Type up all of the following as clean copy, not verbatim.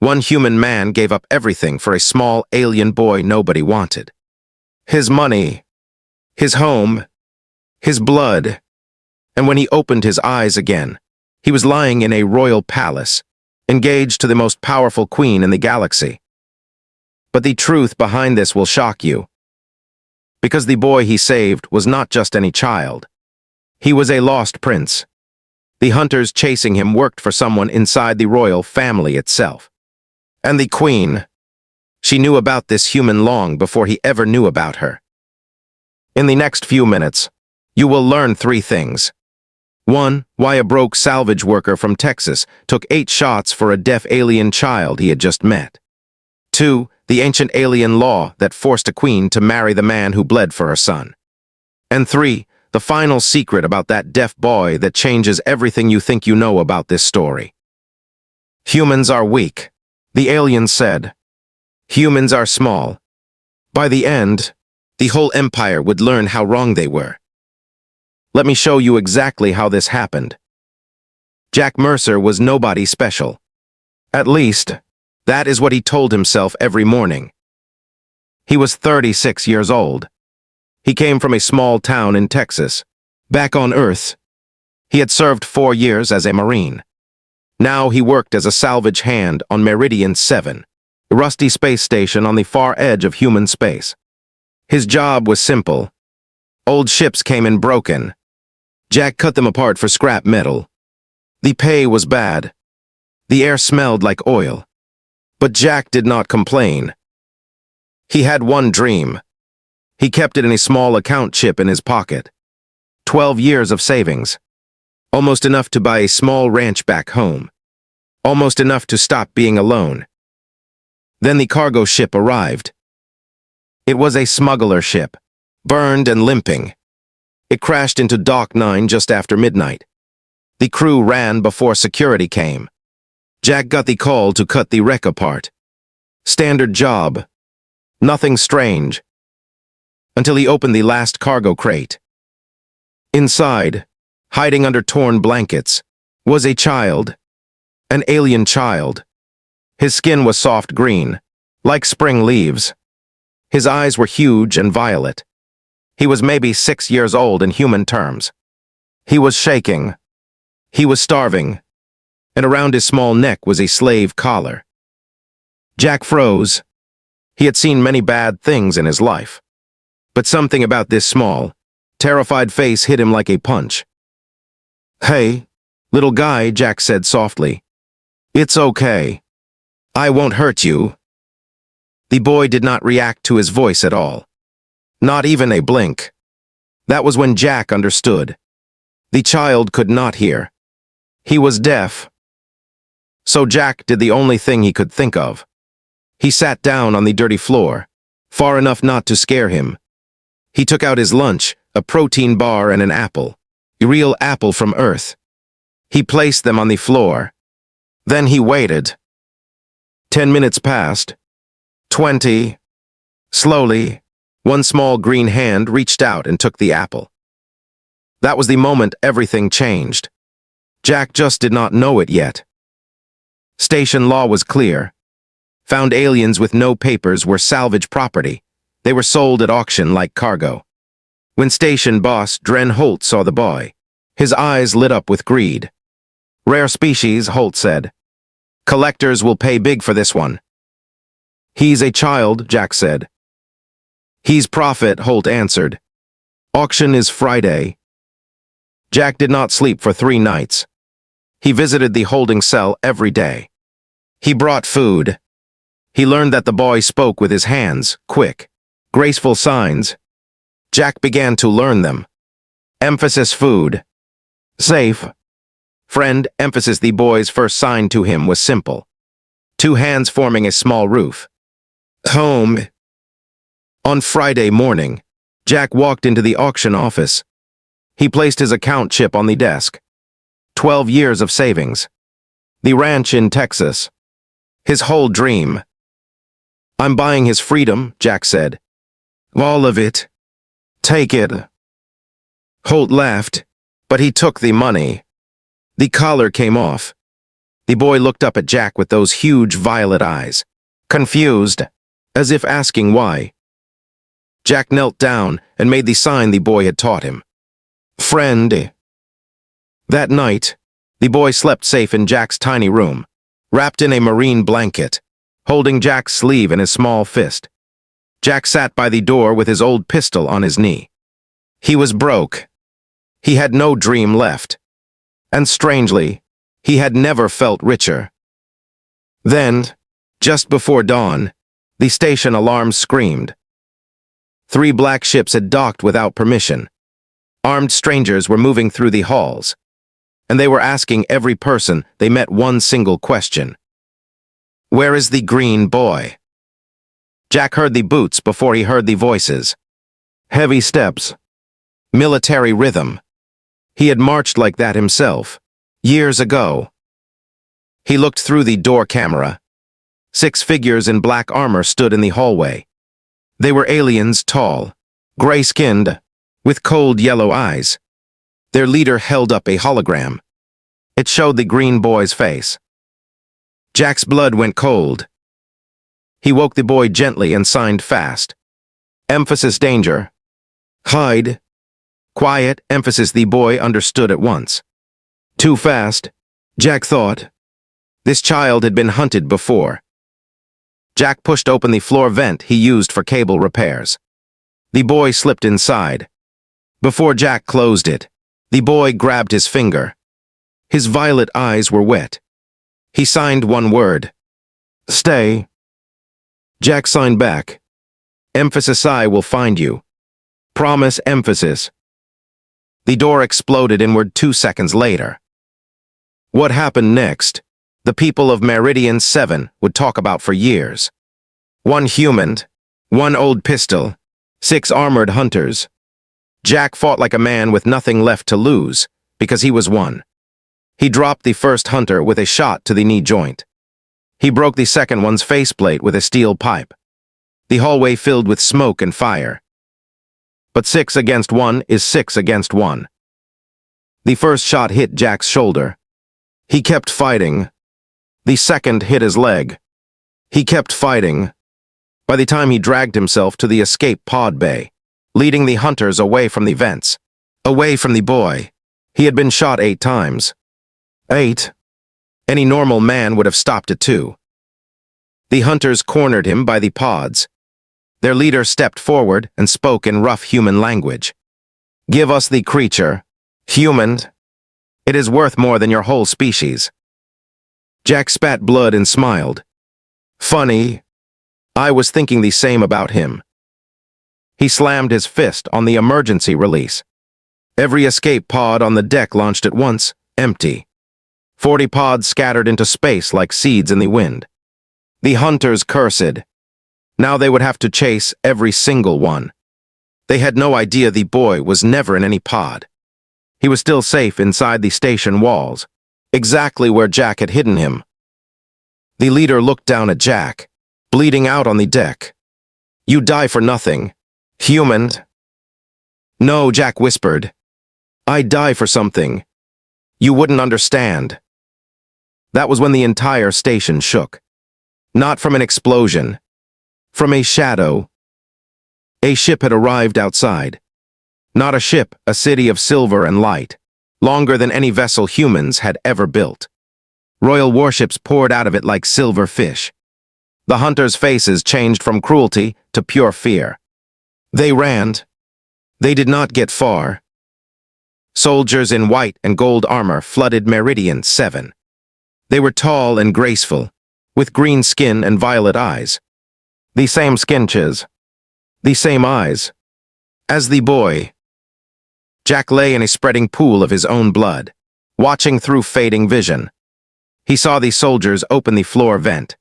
One human man gave up everything for a small alien boy nobody wanted. His money, his home, his blood. And when he opened his eyes again, he was lying in a royal palace, engaged to the most powerful queen in the galaxy. But the truth behind this will shock you. Because the boy he saved was not just any child. He was a lost prince. The hunters chasing him worked for someone inside the royal family itself. And the queen, she knew about this human long before he ever knew about her. In the next few minutes, you will learn 3 things. 1. Why a broke salvage worker from Texas took 8 shots for a deaf alien child he had just met. 2. The ancient alien law that forced a queen to marry the man who bled for her son. And 3. The final secret about that deaf boy that changes everything you think you know about this story. Humans are weak, the alien said. Humans are small. By the end, the whole empire would learn how wrong they were. Let me show you exactly how this happened. Jack Mercer was nobody special. At least, that is what he told himself every morning. He was 36 years old. He came from a small town in Texas. Back on Earth, he had served 4 years as a Marine. Now he worked as a salvage hand on Meridian 7, a rusty space station on the far edge of human space. His job was simple. Old ships came in broken. Jack cut them apart for scrap metal. The pay was bad. The air smelled like oil. But Jack did not complain. He had one dream. He kept it in a small account chip in his pocket. 12 years of savings. Almost enough to buy a small ranch back home. Almost enough to stop being alone. Then the cargo ship arrived. It was a smuggler ship, burned and limping. It crashed into Dock 9 just after midnight. The crew ran before security came. Jack got the call to cut the wreck apart. Standard job. Nothing strange. Until he opened the last cargo crate. Inside, hiding under torn blankets, was a child. An alien child. His skin was soft green, like spring leaves. His eyes were huge and violet. He was maybe 6 years old in human terms. He was shaking. He was starving. And around his small neck was a slave collar. Jack froze. He had seen many bad things in his life. But something about this small, terrified face hit him like a punch. "Hey, little guy," Jack said softly. "It's okay. I won't hurt you." The boy did not react to his voice at all. Not even a blink. That was when Jack understood. The child could not hear. He was deaf. So Jack did the only thing he could think of. He sat down on the dirty floor, far enough not to scare him. He took out his lunch, a protein bar and an apple, a real apple from Earth. He placed them on the floor. Then he waited. 10 minutes passed. 20. Slowly, one small green hand reached out and took the apple. That was the moment everything changed. Jack just did not know it yet. Station law was clear. Found aliens with no papers were salvage property. They were sold at auction like cargo. When station boss Dren Holt saw the boy, his eyes lit up with greed. "Rare species," Holt said. "Collectors will pay big for this one." "He's a child," Jack said. "He's profit," Holt answered. "Auction is Friday." Jack did not sleep for 3 nights. He visited the holding cell every day. He brought food. He learned that the boy spoke with his hands, quick, graceful signs. Jack began to learn them. Emphasis food. Safe. Friend, emphasis. The boy's first sign to him was simple. 2 hands forming a small roof. Home. On Friday morning, Jack walked into the auction office. He placed his account chip on the desk. 12 years of savings. The ranch in Texas. His whole dream. "I'm buying his freedom," Jack said. "All of it. Take it." Holt laughed, but he took the money. The collar came off. The boy looked up at Jack with those huge violet eyes, confused, as if asking why. Jack knelt down and made the sign the boy had taught him. Friend. That night, the boy slept safe in Jack's tiny room, wrapped in a marine blanket, holding Jack's sleeve in his small fist. Jack sat by the door with his old pistol on his knee. He was broke. He had no dream left. And strangely, he had never felt richer. Then, just before dawn, the station alarm screamed. 3 black ships had docked without permission. Armed strangers were moving through the halls, and they were asking every person they met one single question. Where is the green boy? Jack heard the boots before he heard the voices. Heavy steps. Military rhythm. He had marched like that himself, years ago. He looked through the door camera. 6 figures in black armor stood in the hallway. They were aliens, tall, gray-skinned, with cold yellow eyes. Their leader held up a hologram. It showed the green boy's face. Jack's blood went cold. He woke the boy gently and signed fast. Emphasis danger. Hide. Quiet, emphasis the boy understood at once. Too fast, Jack thought. This child had been hunted before. Jack pushed open the floor vent he used for cable repairs. The boy slipped inside. Before Jack closed it, the boy grabbed his finger. His violet eyes were wet. He signed one word. Stay. Jack signed back. Emphasis I will find you. Promise emphasis. The door exploded inward 2 seconds later. What happened next, the people of Meridian 7 would talk about for years. 1 human, 1 old pistol, 6 armored hunters. Jack fought like a man with nothing left to lose, because he was one. He dropped the first hunter with a shot to the knee joint. He broke the second one's faceplate with a steel pipe. The hallway filled with smoke and fire. But 6 against 1 is 6 against 1. The first shot hit Jack's shoulder. He kept fighting. The second hit his leg. He kept fighting. By the time he dragged himself to the escape pod bay, leading the hunters away from the vents, away from the boy, he had been shot 8 times. 8. Any normal man would have stopped at 2. The hunters cornered him by the pods. Their leader stepped forward and spoke in rough human language. Give us the creature. Human. It is worth more than your whole species. Jack spat blood and smiled. Funny. I was thinking the same about him. He slammed his fist on the emergency release. Every escape pod on the deck launched at once, empty. 40 pods scattered into space like seeds in the wind. The hunters cursed. Now they would have to chase every single one. They had no idea the boy was never in any pod. He was still safe inside the station walls, exactly where Jack had hidden him. The leader looked down at Jack, bleeding out on the deck. You die for nothing. Human. No, Jack whispered. I die for something. You wouldn't understand. That was when the entire station shook. Not from an explosion. From a shadow. A ship had arrived outside. Not a ship, a city of silver and light, longer than any vessel humans had ever built. Royal warships poured out of it like silver fish. The hunters' faces changed from cruelty to pure fear. They ran. They did not get far. Soldiers in white and gold armor flooded Meridian 7. They were tall and graceful, with green skin and violet eyes. The same skinches. The same eyes. As the boy. Jack lay in a spreading pool of his own blood, watching through fading vision. He saw the soldiers open the floor vent.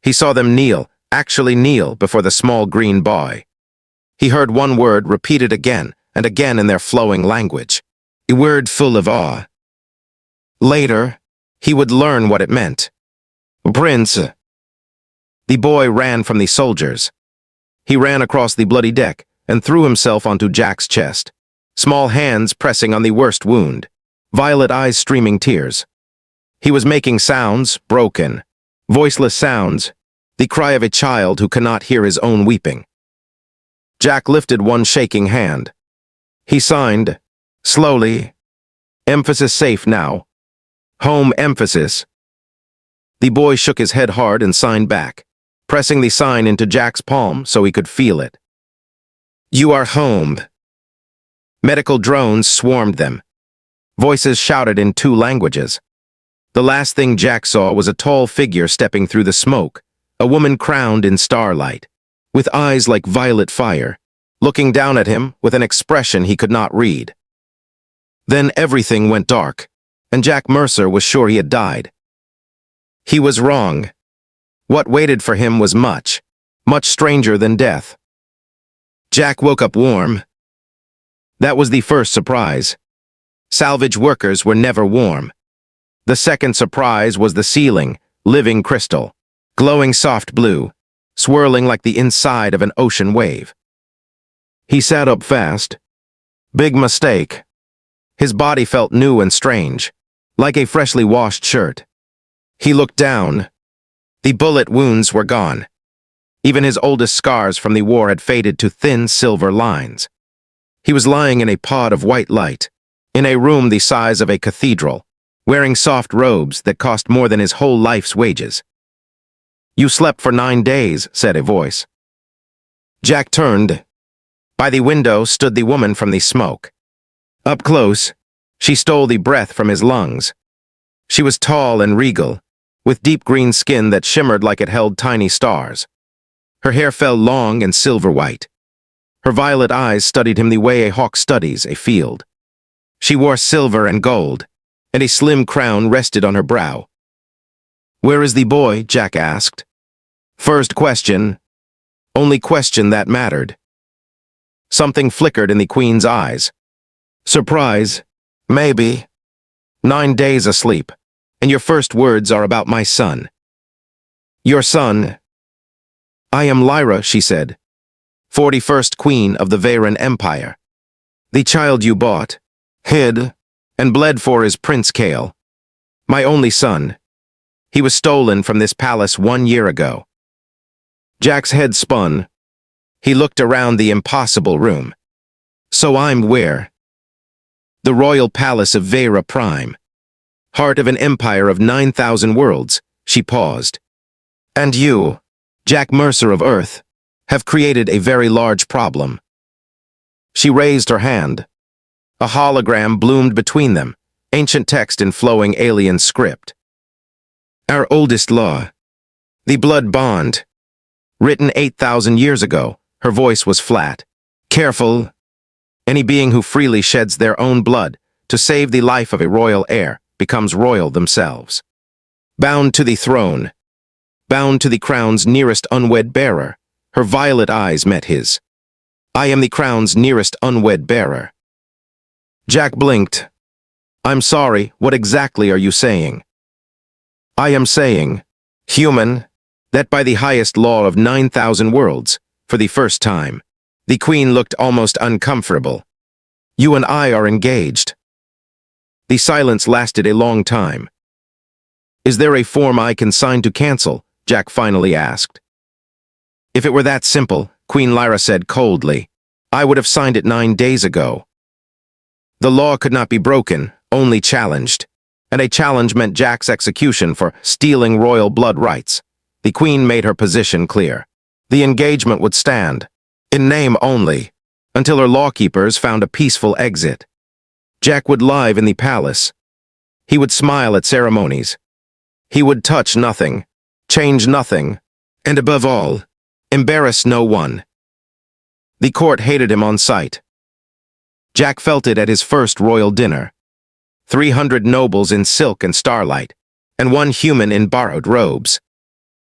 He saw them kneel, actually kneel, before the small green boy. He heard one word repeated again and again in their flowing language, a word full of awe. Later, he would learn what it meant. Prince. The boy ran from the soldiers. He ran across the bloody deck and threw himself onto Jack's chest, small hands pressing on the worst wound, violet eyes streaming tears. He was making sounds, broken, voiceless sounds, the cry of a child who cannot hear his own weeping. Jack lifted one shaking hand. He signed, slowly, emphasis safe now. Home emphasis. The boy shook his head hard and signed back, pressing the sign into Jack's palm so he could feel it. You are home. Medical drones swarmed them. Voices shouted in 2 languages. The last thing Jack saw was a tall figure stepping through the smoke, a woman crowned in starlight, with eyes like violet fire, looking down at him with an expression he could not read. Then everything went dark, and Jack Mercer was sure he had died. He was wrong. What waited for him was much, much stranger than death. Jack woke up warm. That was the first surprise. Salvage workers were never warm. The second surprise was the ceiling, living crystal, glowing soft blue, swirling like the inside of an ocean wave. He sat up fast. Big mistake. His body felt new and strange, like a freshly washed shirt. He looked down. The bullet wounds were gone. Even his oldest scars from the war had faded to thin silver lines. He was lying in a pod of white light, in a room the size of a cathedral, wearing soft robes that cost more than his whole life's wages. You slept for 9 days, said a voice. Jack turned. By the window stood the woman from the smoke. Up close, she stole the breath from his lungs. She was tall and regal, with deep green skin that shimmered like it held tiny stars. Her hair fell long and silver-white. Her violet eyes studied him the way a hawk studies a field. She wore silver and gold, and a slim crown rested on her brow. Where is the boy? Jack asked. First question. Only question that mattered. Something flickered in the Queen's eyes. Surprise. Maybe. 9 days asleep, and your first words are about my son. Your son. I am Lyra, she said, 41st Queen of the Veyran Empire. The child you bought, hid, and bled for is Prince Kale. My only son. He was stolen from this palace 1 year ago. Jack's head spun. He looked around the impossible room. So I'm where? The royal palace of Veyra Prime. Heart of an empire of 9,000 worlds, she paused. And you, Jack Mercer of Earth, have created a very large problem. She raised her hand. A hologram bloomed between them, ancient text in flowing alien script. Our oldest law. The blood bond. Written 8,000 years ago, her voice was flat. Careful. Any being who freely sheds their own blood to save the life of a royal heir becomes royal themselves. Bound to the throne. Bound to the crown's nearest unwed bearer. Her violet eyes met his. I am the crown's nearest unwed bearer. Jack blinked. I'm sorry, what exactly are you saying? I am saying, human, that by the highest law of 9,000 worlds, for the first time, the Queen looked almost uncomfortable. You and I are engaged. The silence lasted a long time. Is there a form I can sign to cancel? Jack finally asked. If it were that simple, Queen Lyra said coldly, I would have signed it 9 days ago. The law could not be broken, only challenged, and a challenge meant Jack's execution for stealing royal blood rights. The Queen made her position clear. The engagement would stand, in name only, until her lawkeepers found a peaceful exit. Jack would live in the palace. He would smile at ceremonies. He would touch nothing, change nothing, and above all, embarrass no one. The court hated him on sight. Jack felt it at his first royal dinner. 300 nobles in silk and starlight, and 1 human in borrowed robes.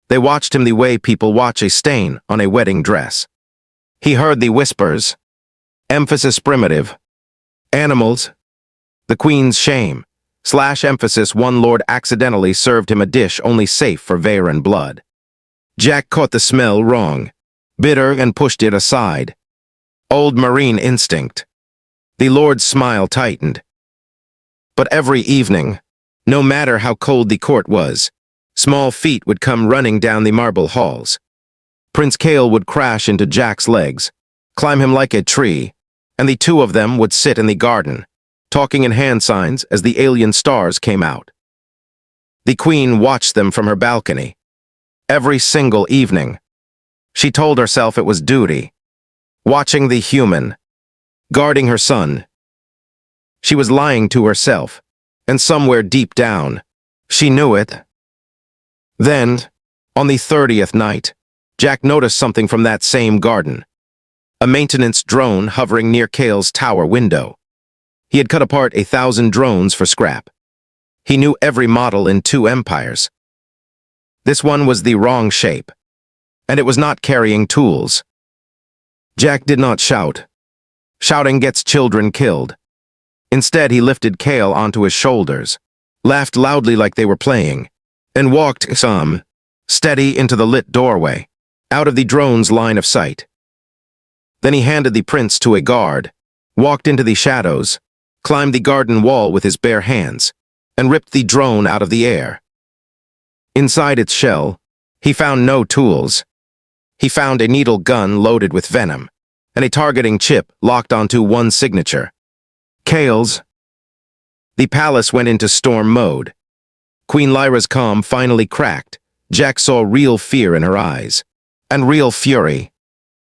They watched him the way people watch a stain on a wedding dress. He heard the whispers. Emphasis primitive. Animals. The Queen's shame. / emphasis one lord accidentally served him a dish only safe for Veyran blood. Jack caught the smell wrong. Bitter and pushed it aside. Old marine instinct. The Lord's smile tightened. But every evening, No matter how cold the court was, small feet would come running down the marble halls. Prince Kale would crash into Jack's legs, climb him like a tree, and the two of them would sit in the garden, talking in hand signs as the alien stars came out. The queen watched them from her balcony. Every single evening, she told herself it was duty, watching the human, guarding her son. She was lying to herself, and somewhere deep down, she knew it. Then, on the 30th night, Jack noticed something from that same garden. A maintenance drone hovering near Kale's tower window. He had cut apart 1,000 drones for scrap. He knew every model in 2 empires. This one was the wrong shape, and it was not carrying tools. Jack did not shout. Shouting gets children killed. Instead, he lifted Kale onto his shoulders, laughed loudly like they were playing, and walked steady into the lit doorway, out of the drone's line of sight. Then he handed the prince to a guard, walked into the shadows, climbed the garden wall with his bare hands, and ripped the drone out of the air. Inside its shell, he found no tools. He found a needle gun loaded with venom, and a targeting chip locked onto one signature. Kale's. The palace went into storm mode. Queen Lyra's calm finally cracked. Jack saw real fear in her eyes, and real fury.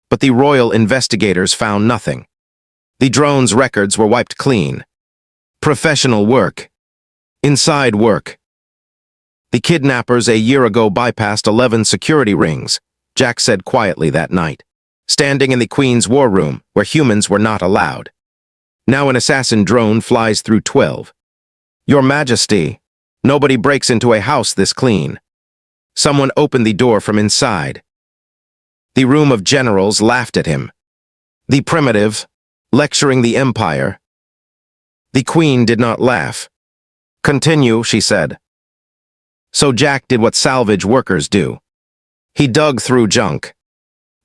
But the royal investigators found nothing. The drone's records were wiped clean. Professional work. Inside work. The kidnappers a year ago bypassed 11 security rings, Jack said quietly that night, standing in the Queen's war room where humans were not allowed. Now an assassin drone flies through 12. Your Majesty, nobody breaks into a house this clean. Someone opened the door from inside. The room of generals laughed at him. The primitive, lecturing the empire. The Queen did not laugh. Continue, she said. So Jack did what salvage workers do. He dug through junk.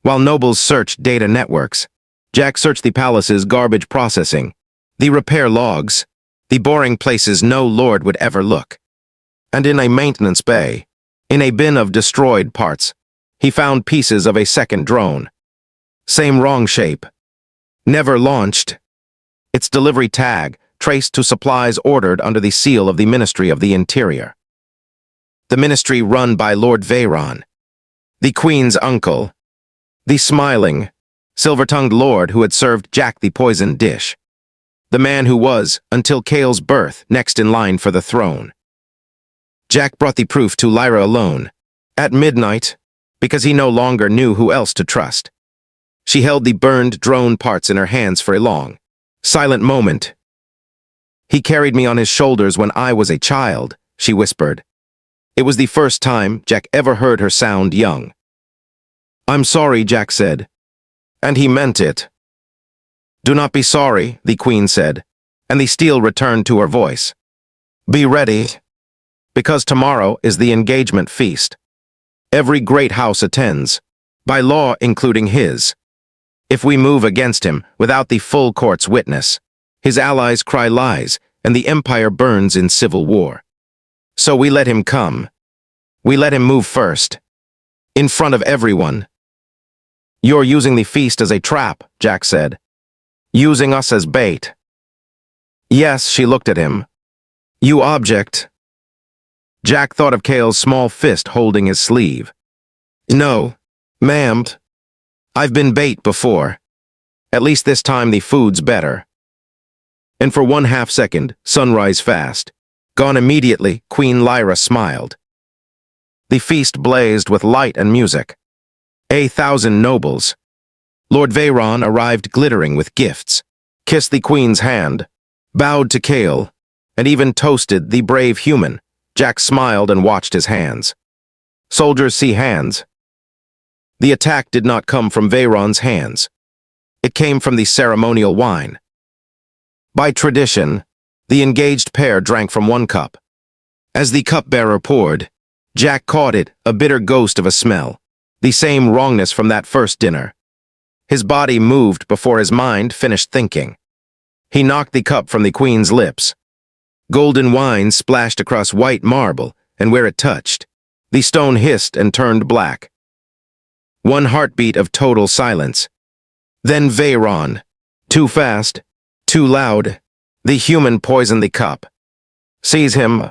While nobles searched data networks, Jack searched the palace's garbage processing, the repair logs, the boring places no lord would ever look. And in a maintenance bay, in a bin of destroyed parts, he found pieces of a second drone. Same wrong shape. Never launched. Its delivery tag traced to supplies ordered under the seal of the Ministry of the Interior. The ministry run by Lord Veyron, the Queen's uncle, the smiling, silver-tongued lord who had served Jack the poisoned dish. The man who was, until Kale's birth, next in line for the throne. Jack brought the proof to Lyra alone, at midnight, because he no longer knew who else to trust. She held the burned drone parts in her hands for a long, silent moment. He carried me on his shoulders when I was a child, she whispered. It was the first time Jack ever heard her sound young. I'm sorry, Jack said. And he meant it. Do not be sorry, the Queen said, and the steel returned to her voice. Be ready, because tomorrow is the engagement feast. Every great house attends, by law including his. If we move against him without the full court's witness, his allies cry lies, and the empire burns in civil war. So we let him come. We let him move first. In front of everyone. You're using the feast as a trap, Jack said. Using us as bait. Yes, she looked at him. You object. Jack thought of Kale's small fist holding his sleeve. No, ma'am. I've been bait before. At least this time the food's better. And for 1/2 second, sunrise fast. Gone immediately, Queen Lyra smiled. The feast blazed with light and music. 1,000 nobles. Lord Veyron arrived glittering with gifts, kissed the Queen's hand, bowed to Kale, and even toasted the brave human. Jack smiled and watched his hands. Soldiers see hands. The attack did not come from Veyron's hands. It came from the ceremonial wine. By tradition, the engaged pair drank from one cup. As the cupbearer poured, Jack caught it, a bitter ghost of a smell, the same wrongness from that first dinner. His body moved before his mind finished thinking. He knocked the cup from the Queen's lips. Golden wine splashed across white marble, and where it touched, the stone hissed and turned black. One heartbeat of total silence. Then Veyron. Too fast, too loud. The human poisoned the cup. Seize him.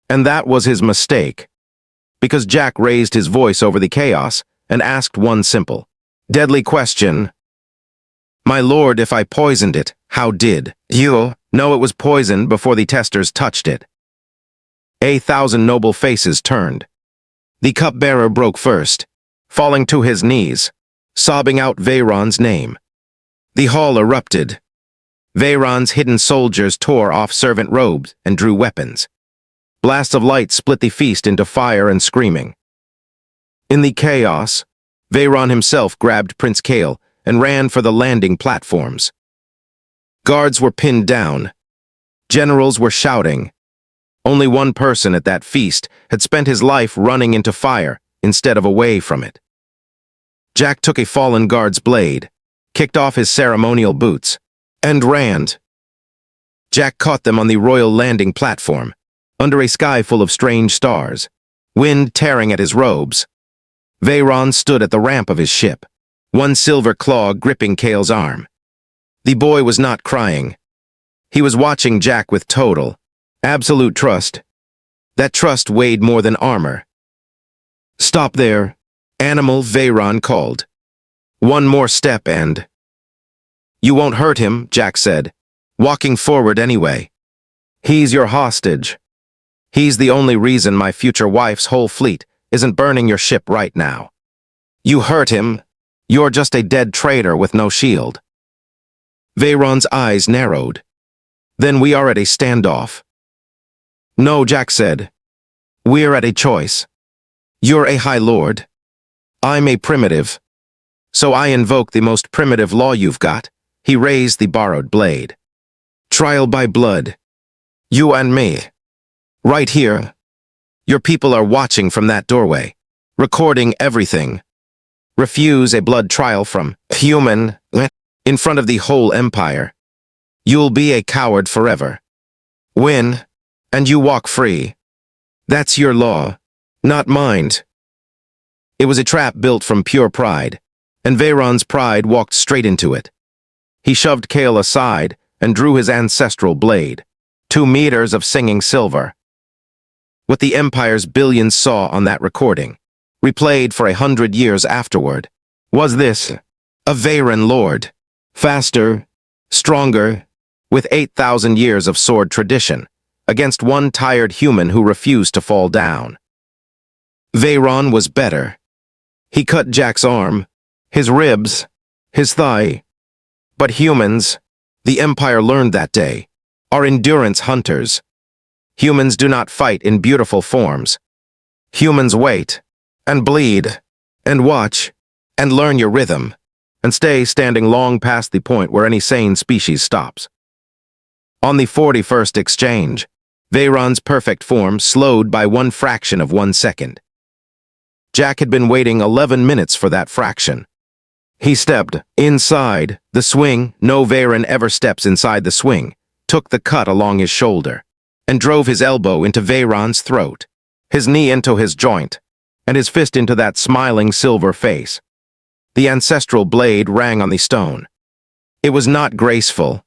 And that was his mistake, because Jack raised his voice over the chaos and asked one simple, deadly question. My lord, if I poisoned it, how did you know it was poisoned before the testers touched it? 1,000 noble faces turned. The cupbearer broke first, falling to his knees, sobbing out Veyron's name. The hall erupted. Veyron's hidden soldiers tore off servant robes and drew weapons. Blasts of light split the feast into fire and screaming. In the chaos, Veyron himself grabbed Prince Kale and ran for the landing platforms. Guards were pinned down. Generals were shouting. Only one person at that feast had spent his life running into fire instead of away from it. Jack took a fallen guard's blade, kicked off his ceremonial boots, and ran. Jack caught them on the royal landing platform, under a sky full of strange stars, wind tearing at his robes. Veyron stood at the ramp of his ship, one silver claw gripping Kale's arm. The boy was not crying. He was watching Jack with total, absolute trust. That trust weighed more than armor. Stop there, animal, Veyron called. One more step and... You won't hurt him, Jack said, walking forward anyway. He's your hostage. He's the only reason my future wife's whole fleet isn't burning your ship right now. You hurt him, you're just a dead traitor with no shield. Veyron's eyes narrowed. Then we are at a standoff. No, Jack said. We're at a choice. You're a high lord. I'm a primitive. So I invoke the most primitive law you've got. He raised the borrowed blade. Trial by blood. You and me. Right here. Your people are watching from that doorway, recording everything. Refuse a blood trial from human in front of the whole empire. You'll be a coward forever. Win, and you walk free. That's your law, not mine. It was a trap built from pure pride, and Veyron's pride walked straight into it. He shoved Kale aside and drew his ancestral blade, 2 meters of singing silver. What the Empire's billions saw on that recording, replayed for 100 years afterward, was this: a Veyron lord, faster, stronger, with 8,000 years of sword tradition, against one tired human who refused to fall down. Veyron was better. He cut Jack's arm, his ribs, his thigh. But humans, the Empire learned that day, are endurance hunters. Humans do not fight in beautiful forms. Humans wait, and bleed, and watch, and learn your rhythm, and stay standing long past the point where any sane species stops. On the 41st exchange, Veyron's perfect form slowed by 1 fraction of 1 second. Jack had been waiting 11 minutes for that fraction. He stepped inside the swing. No Veyron ever steps inside the swing, took the cut along his shoulder, and drove his elbow into Veyron's throat, his knee into his joint, and his fist into that smiling silver face. The ancestral blade rang on the stone. It was not graceful.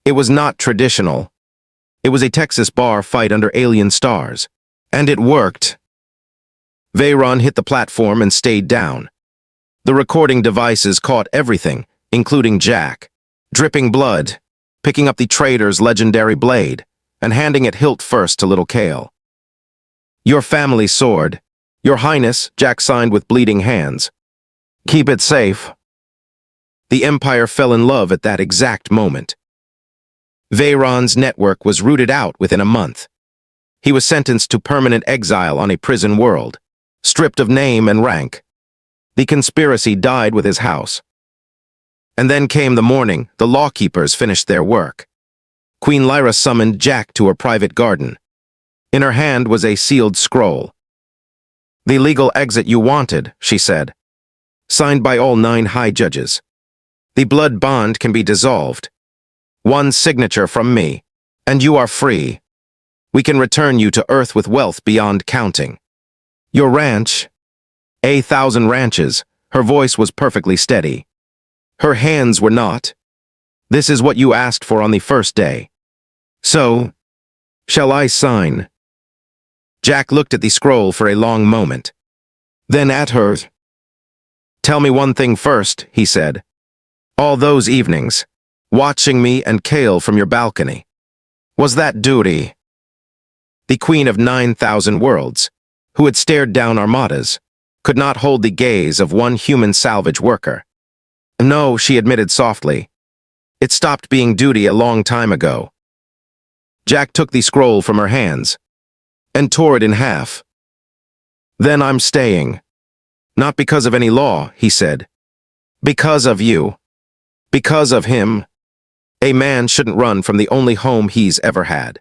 It was not traditional. It was a Texas bar fight under alien stars. And it worked. Veyron hit the platform and stayed down. The recording devices caught everything, including Jack, dripping blood, picking up the traitor's legendary blade, and handing it hilt first to little Kale. Your family sword, Your Highness, Jack signed with bleeding hands. Keep it safe. The Empire fell in love at that exact moment. Veyron's network was rooted out within a month. He was sentenced to permanent exile on a prison world, stripped of name and rank. The conspiracy died with his house. And then came the morning the lawkeepers finished their work. Queen Lyra summoned Jack to her private garden. In her hand was a sealed scroll. The legal exit you wanted, she said. Signed by all 9 high judges. The blood bond can be dissolved. 1 signature from me, And you are free. We can return you to Earth with wealth beyond counting. Your ranch, 1,000 ranches, her voice was perfectly steady. Her hands were not. This is what you asked for on the first day. So, shall I sign? Jack looked at the scroll for a long moment. Then at her. Tell me one thing first, he said. All those evenings, watching me and Kale from your balcony. Was that duty? The queen of 9,000 worlds, who had stared down armadas, could not hold the gaze of one human salvage worker. No, she admitted softly. It stopped being duty a long time ago. Jack took the scroll from her hands and tore it in half. Then I'm staying. Not because of any law, he said. Because of you. Because of him. A man shouldn't run from the only home he's ever had.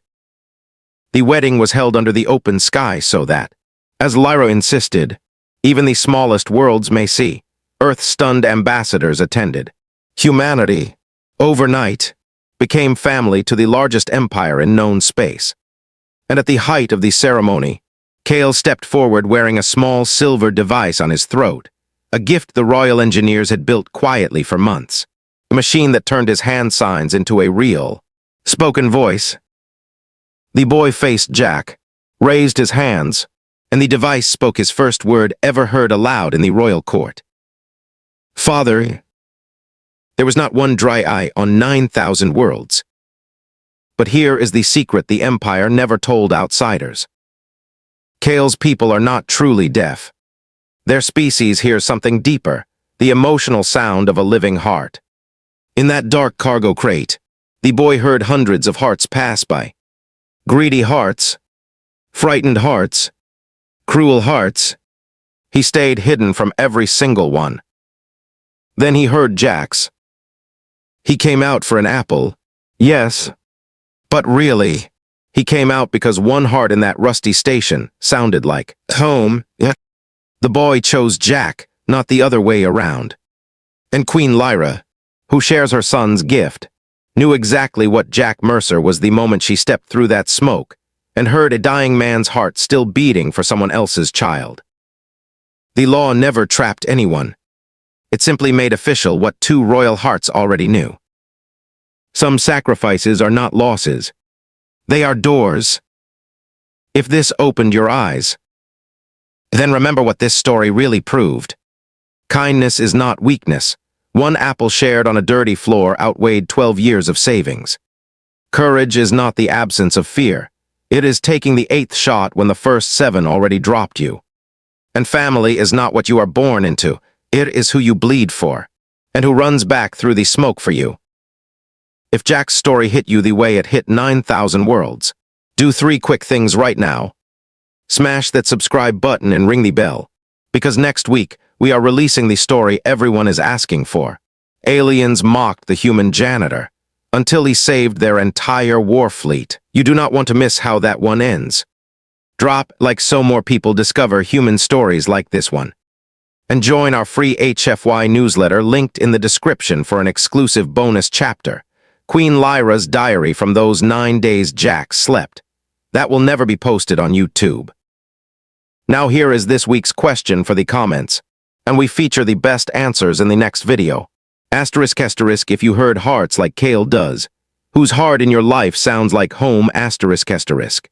The wedding was held under the open sky so that, as Lyra insisted, even the smallest worlds may see. Earth-stunned ambassadors attended. Humanity, overnight, became family to the largest empire in known space. And at the height of the ceremony, Kale stepped forward wearing a small silver device on his throat, a gift the royal engineers had built quietly for months, a machine that turned his hand signs into a real, spoken voice. The boy faced Jack, raised his hands, and the device spoke his first word ever heard aloud in the royal court. Father. There was not one dry eye on 9,000 worlds. But here is the secret the Empire never told outsiders. Kale's people are not truly deaf. Their species hears something deeper, the emotional sound of a living heart. In that dark cargo crate, the boy heard hundreds of hearts pass by. Greedy hearts, frightened hearts, cruel hearts. He stayed hidden from every single one. Then he heard Jack's. He came out for an apple, yes, but really, he came out because one heart in that rusty station sounded like home. The boy chose Jack, not the other way around. And Queen Lyra, who shares her son's gift, knew exactly what Jack Mercer was the moment she stepped through that smoke and heard a dying man's heart still beating for someone else's child. The law never trapped anyone. It simply made official what two royal hearts already knew. Some sacrifices are not losses. They are doors. If this opened your eyes, then remember what this story really proved. Kindness is not weakness. One apple shared on a dirty floor outweighed 12 years of savings. Courage is not the absence of fear. It is taking the 8th shot when the first 7 already dropped you. And family is not what you are born into. It is who you bleed for, and who runs back through the smoke for you. If Jack's story hit you the way it hit 9,000 worlds, do 3 quick things right now. Smash that subscribe button and ring the bell, because next week we are releasing the story everyone is asking for. Aliens mocked the human janitor until he saved their entire war fleet. You do not want to miss how that one ends. Drop like so more people discover human stories like this one. And join our free HFY newsletter linked in the description for an exclusive bonus chapter, Queen Lyra's diary from those 9 days Jack slept. That will never be posted on YouTube. Now here is this week's question for the comments, and we feature the best answers in the next video. Asterisk asterisk if you heard hearts like Kale does. Whose heart in your life sounds like home asterisk asterisk.